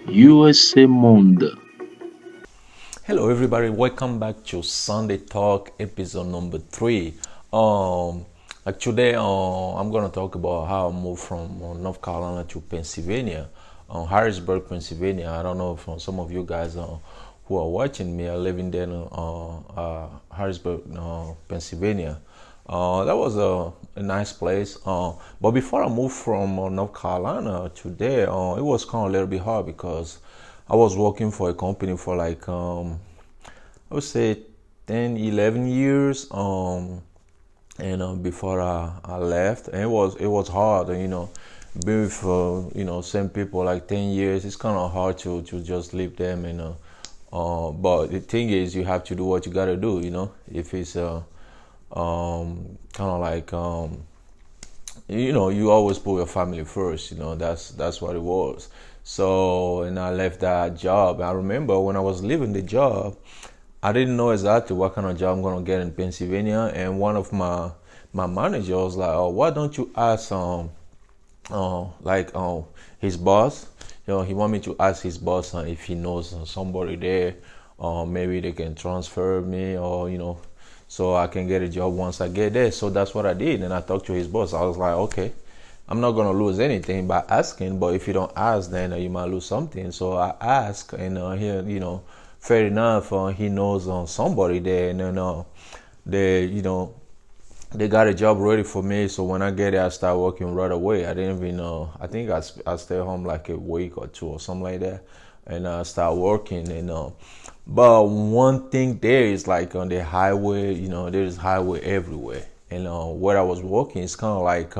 USA Monde. Hello, everybody. Welcome back to Sunday Talk, episode number 3. Like today, I'm gonna talk about how I moved from North Carolina to Pennsylvania, Harrisburg, Pennsylvania. I don't know if some of you guys who are watching me are living there in Harrisburg, Pennsylvania. That was a nice place. But before I moved from North Carolina to there, it was kind of a little bit hard because I was working for a company for like I would say 10, 11 years. And before I left, and it was hard. Being with same people like 10 years, it's kind of hard to just leave them. But the thing is, you have to do what you gotta do. If it's kind of like you always put your family first. That's what it was. So, and I left that job. I remember when I was leaving the job, I didn't know exactly what kind of job I'm gonna get in Pennsylvania. And one of my manager was like, "Oh, why don't you ask his boss? He want me to ask his boss if he knows somebody there, or maybe they can transfer me, or so I can get a job once I get there." So that's what I did, and I talked to his boss. I was like, "Okay, I'm not gonna lose anything by asking, but if you don't ask, then you might lose something." So I asked, and fair enough, he knows somebody there, and then they, they got a job ready for me. So when I get there, I start working right away. I didn't even know. I think I stay home like a week or two or something like that, and I start working. And but one thing there is like on the highway, there's highway everywhere. And where I was working is kind of like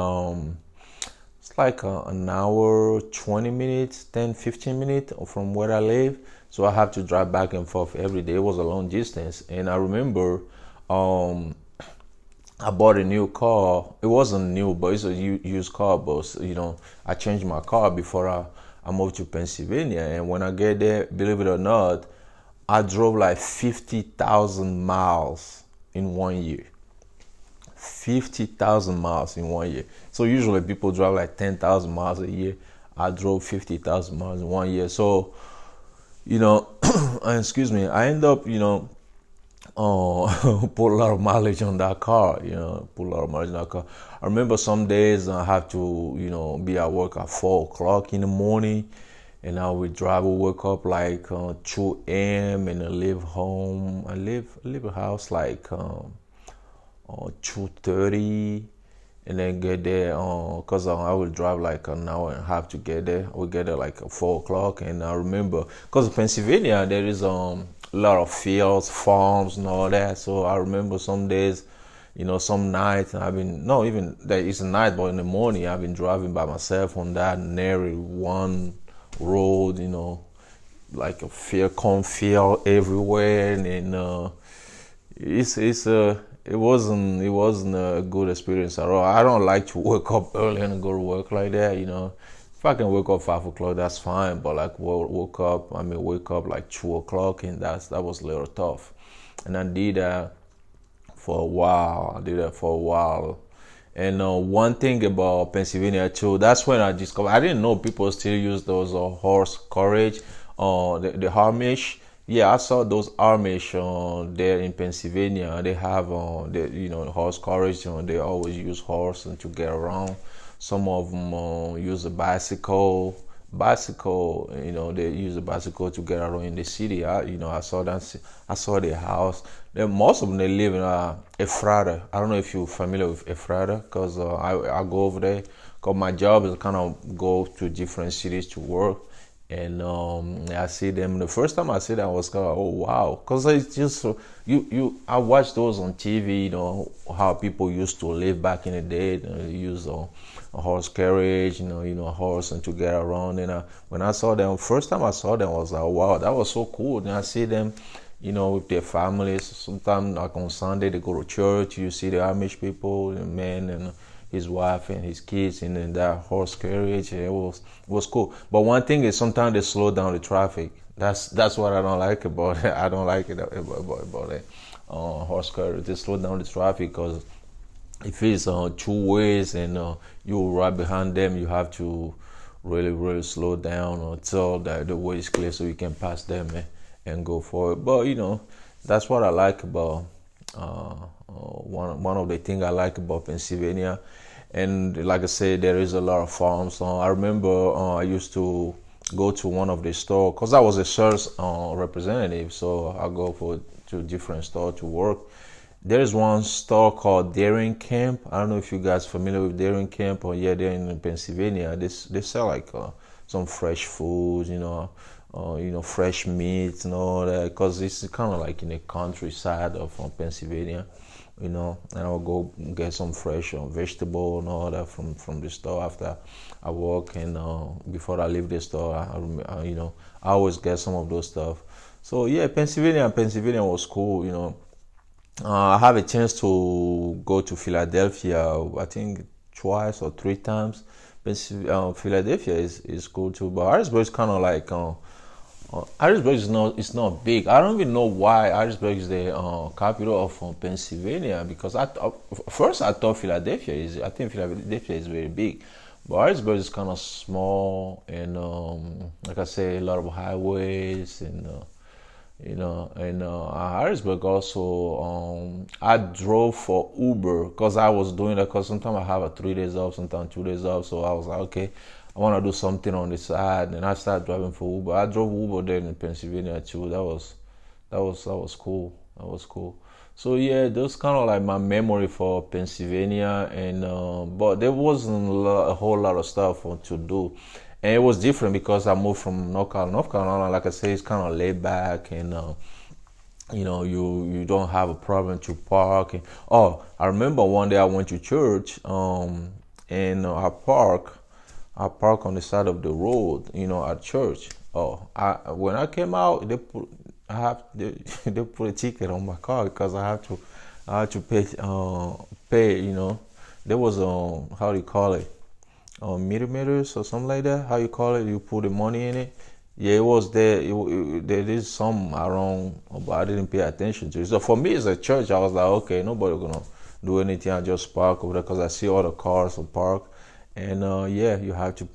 it's like an hour, 20 minutes, 10, 15 minutes from where I live. So I have to drive back and forth every day. It was a long distance. And I remember I bought a new car. It wasn't new, but it's a used car. But I changed my car before I moved to Pennsylvania. And when I get there, believe it or not, I drove like 50,000 miles in 1 year. 50,000 miles in 1 year. So usually people drive like 10,000 miles a year. I drove 50,000 miles in 1 year. So, excuse me, I end up, put a lot of mileage on that car, put a lot of mileage on that car. I remember some days I have to, be at work at 4 o'clock in the morning, and I would drive, wake up like 2 a.m. and I leave home. I leave a house like 2:30, and then get there because I will drive like an hour and a half to get there. I will get there like 4 o'clock. And I remember because in Pennsylvania there is a lot of fields, farms, and all that. So I remember some days, some nights I've been, no, even that it's a night, but in the morning I've been driving by myself on that narrow one road, like a cornfield everywhere. And then it wasn't a good experience at all. I don't like to wake up early and go to work like that. If I can wake up 5 o'clock, that's fine. But like wake up like 2 o'clock, and that was a little tough. And I did that for a while. And one thing about Pennsylvania too, that's when I discovered. I didn't know people still use those horse carriage, the Amish. Yeah, I saw those Amish there in Pennsylvania. They have horse carriage. They always use horse to get around. Some of them use a bicycle. They use a bicycle to get around in the city. I saw that. I saw their house. Then most of them they live in Ephrata. I don't know if you're familiar with Ephrata, because I go over there. Cause my job is kind of go to different cities to work. And I see them. The first time I see them, I was kind of, oh wow, because it's just I watch those on TV. How people used to live back in the day. They use a horse carriage, a horse, and to get around. And when I saw them, first time I saw them, I was like, wow, that was so cool. And I see them, with their families. Sometimes like on Sunday they go to church. You see the Amish people, the men and his wife and his kids, and then that horse carriage. It was cool. But one thing is sometimes they slow down the traffic. That's what I don't like about it. I don't like it about it. Horse carriage. They slow down the traffic because if it's two ways and you right behind them, you have to really slow down until the way is clear so you can pass them and go forward. But that's what I like about one of the things I like about Pennsylvania. And like I said, there is a lot of farms. I remember I used to go to one of the store because I was a sales representative, so I go to different store to work. There's one store called Daring Camp. I don't know if you guys familiar with Daring Camp, or yeah, they're in Pennsylvania. They sell like some fresh foods, fresh meats and all that, because it's kind of like in the countryside of Pennsylvania, and I'll go get some fresh vegetable and all that from the store after I work, and before I leave the store, I always get some of those stuff. So yeah, Pennsylvania was cool. I have a chance to go to Philadelphia, I think twice or three times. Philadelphia is cool too, but Harrisburg is kind of like Harrisburg is not, it's not big. I don't even know why Harrisburg is the capital of Pennsylvania, because first I thought I think Philadelphia is very big, but Harrisburg is kind of small, and like I say, a lot of highways, and and Harrisburg also, I drove for Uber because I was doing that, because sometimes I have a 3 days off, sometimes 2 days off, so I was like, okay, I want to do something on the side, and I started driving for Uber. I drove Uber there in Pennsylvania too. That was cool. That was cool. So yeah, those kind of like my memory for Pennsylvania, and but there wasn't a whole lot of stuff to do, and it was different because I moved from North Carolina. North Carolina, like I say, it's kind of laid back, and you don't have a problem to park. And, oh, I remember one day I went to church, and I park on the side of the road, at church. Oh, when I came out, they put a ticket on my car because I had to pay. There was how do you call it, millimeters or something like that. How you call it? You put the money in it. Yeah, it was there. There is some around, but I didn't pay attention to it. So for me, as a church, I was like, okay, nobody gonna do anything. I just park over there because I see all the cars park, and yeah, you have to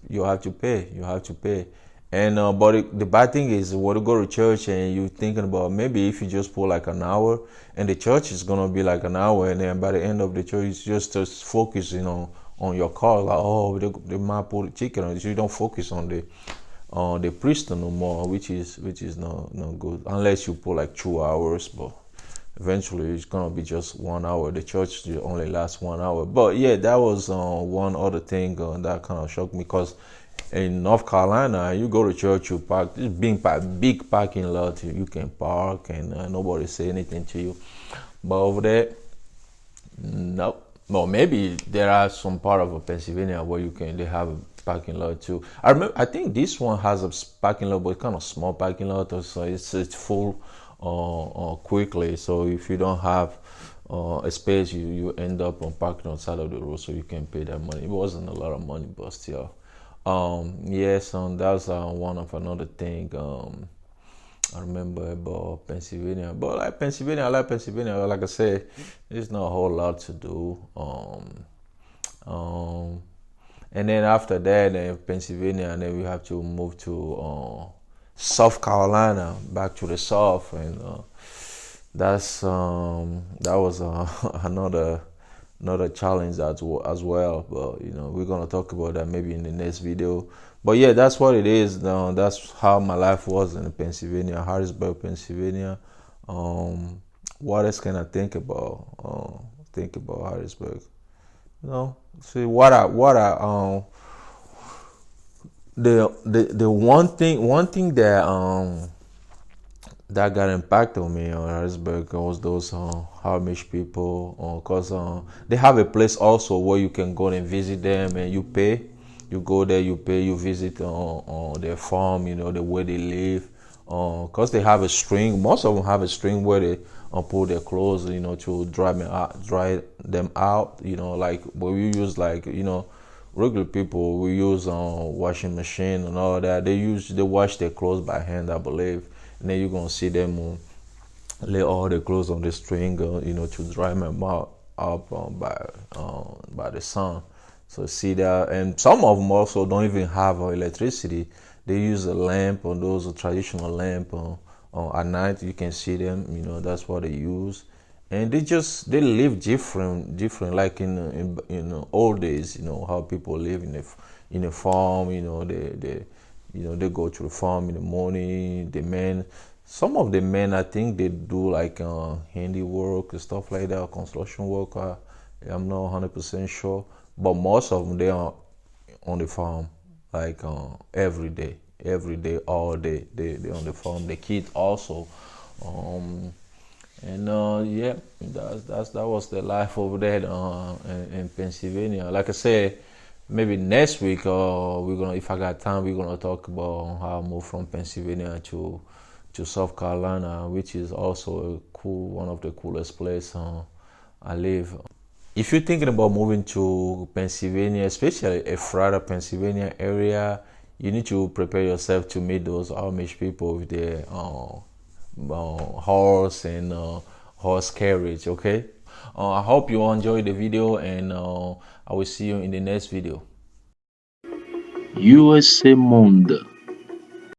pay. You have to pay. And but the bad thing is, when you go to church and you thinking about maybe if you just put like an hour, and the church is gonna be like an hour, and then by the end of the church, it's just focusing on your car, like, oh, they might put a ticket on it. So you don't focus on the priest no more, which is not good, unless you put like 2 hours, but eventually it's gonna be just 1 hour. The church only lasts 1 hour. But yeah, that was one other thing that kind of shocked me, because in North Carolina, you go to church, you park. This big parking lot, you can park, and nobody say anything to you. But over there, no. Well, maybe there are some part of Pennsylvania where they have a parking lot too. I think this one has a parking lot, but it's kind of small parking lot, so it's full quickly. So if you don't have a space, you end up on parking on the side of the road, so you can pay that money. It wasn't a lot of money, but still. Yes, that's one of another thing. I remember about Pennsylvania, but like Pennsylvania, I like Pennsylvania. Like I said, there's not a whole lot to do. Um, and then after that, then Pennsylvania, and then we have to move to South Carolina, back to the South, and that was another challenge as well. But we're gonna talk about that maybe in the next video. But yeah, that's what it is. That's how my life was in Pennsylvania, Harrisburg, Pennsylvania. What else can I think about? Think about Harrisburg. See the one thing that got impact on me on Harrisburg was those Amish people, because they have a place also where you can go and visit them, and you pay. You go there, you pay, you visit their farm, the way they live. Because they have a string. Most of them have a string where they pull their clothes, to dry them out. Like, but we use, like, regular people, we use washing machine and all that. They wash their clothes by hand, I believe, and then you're gonna see them lay all the clothes on the string, to dry them out up by the sun. So see that, and some of them also don't even have electricity. They use a lamp, or those traditional lamp at night. You can see them. That's what they use, and they live different. Like in old days, how people live in a farm. They go to the farm in the morning. Some of the men, I think they do like handiwork and stuff like that, construction work. I'm not 100% sure, but most of them they are on the farm like every day, all day. They on the farm. The kids also, um, and yeah, that was the life over there in Pennsylvania. Like I said, maybe next week we're gonna, if I got time, we're gonna talk about how I moved from Pennsylvania to South Carolina, which is also one of the coolest places I live. If you're thinking about moving to Pennsylvania, especially Ephrata, Pennsylvania area, you need to prepare yourself to meet those Amish people with their horse and horse carriage. Okay. I hope you enjoyed the video, and I will see you in the next video. USA Monde.